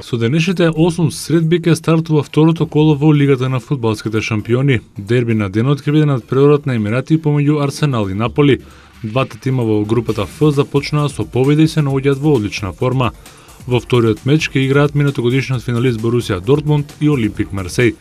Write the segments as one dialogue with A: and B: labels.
A: Со денешните 8 средби ќе стартува второто коло во Лигата на фудбалските шампиони. Дерби на денот ќе биде надпреварот на Емирати помеѓу Арсенал и Наполи. Двата тима во групата Ф започнаа со победа и се наоѓаат во одлична форма. Во вториот меч ќе играат минатогодишниот финалист Борусија Дортмунд и Олимпик Марсеј.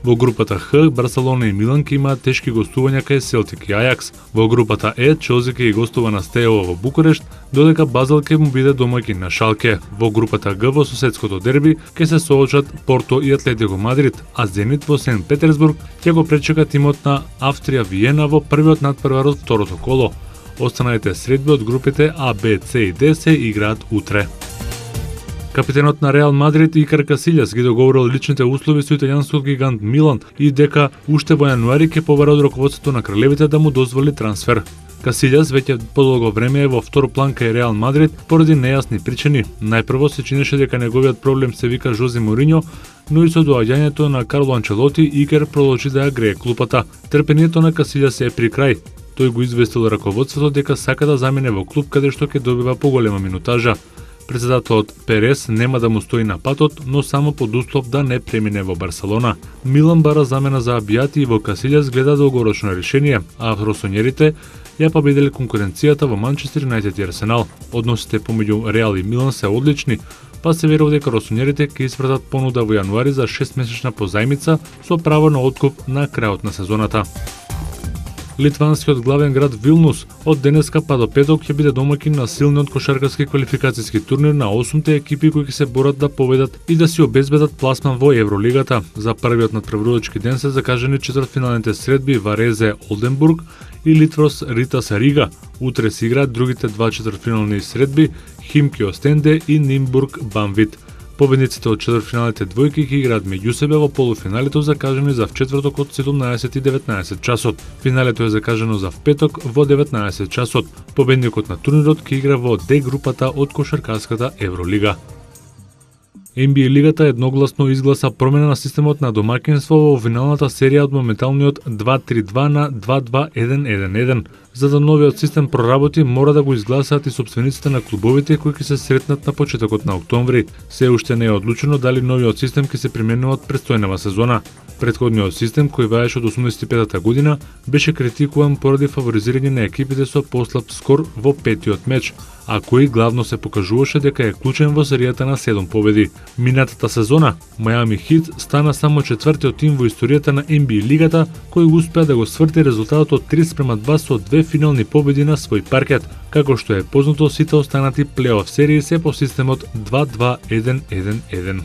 A: Во групата Х, Барселона и Милан ќе имаат тешки гостувања кај Селтик и Ајакс. Во групата Е, Челси ќе гостува на Стејево во Букурешт, додека Базел ќе му биде домаќин на Шалке. Во групата Г, во соседското дерби, ќе се соочат Порто и Атлетико Мадрид, а Зенит во Сент Петерсбург ќе го пречека тимот на Австрија Виена во првиот надпревар од второто коло. Останалите средби од групите А, Б, С и Д се играат утре. Капитенот на Реал Мадрид Икар Касилјас ги договорил личните услови со италијанскиот гигант Милан и дека уште во јануари ќе побара од раководството на кралевите да му дозволи трансфер. Касилјас веќе подолго време е во втор план кај Реал Мадрид поради нејасни причини. Најпрво се чинеше дека неговиот проблем се вика Жозе Морињо, но и со доаѓањето на Карло Анчелоти Икар продолжи да ја грее клупата. Трпението на Касилјас е при крај. Тој го известил раководството дека сака да замине во клуб каде што ќе добива поголема минутажа. Председателот Перес нема да му стои на патот, но само под услов да не премине во Барселона. Милан бара замена за Абијати и во Касилјас гледа долгорочно решение, а росонерите ја победиле конкуренцијата во Манчестер Юнајтед и Арсенал. Односите помеѓу Реал и Милан се одлични, па се верува дека росонерите ќе испратат понуда во јануари за 6-месечна позајмица со право на откуп на крајот на сезоната. Литванскиот главен град Вилнус од денеска па до петок ќе биде домаќин на силниот кошаркаски квалификацијски турнир на 8-те екипи кои ќе се борат да победат и да си обезбедат пласман во Евролигата. За првиот надпреварувачки ден се закажани четвртфиналните средби Варезе Олденбург и Литрос Ритас Рига. Утре се играат другите два четвртфинални средби Химки Остенде и Нимбург Банвит. Победниците од четвртфиналните двојки ќе играат меѓу себе во полуфиналето закажани за вчетврток од 17 и 19 часот. Финалето е закажано за впеток во 19 часот. Победникот на турнирот ќе игра во Д групата од кошаркарската Евролига. NBA лигата едногласно изгласа промена на системот на домаќинство во финалната серија од моменталниот 2-3-2 на 2-2-1-1-1. За да новиот систем проработи, мора да го изгласаат и собствениците на клубовите кои ќе се сретнат на почетокот на октомври. Се уште не е одлучено дали новиот систем ќе се применува од престојнава сезона. Предходниот систем, кој ваеше од 85-та година, беше критикуван поради фаворизирање на екипите со послаб скор во петиот меч, а кој главно се покажуваше дека е клучен во серијата на 7 победи. Минатата сезона, Мајами Хит стана само четвртиот тим во историјата на NBA лигата кој успеа да го сврти резултатот од 3:2 со две финални победи на свој паркет. Како што е познато, сите останати плейоф серии се по системот 2-2-1-1-1.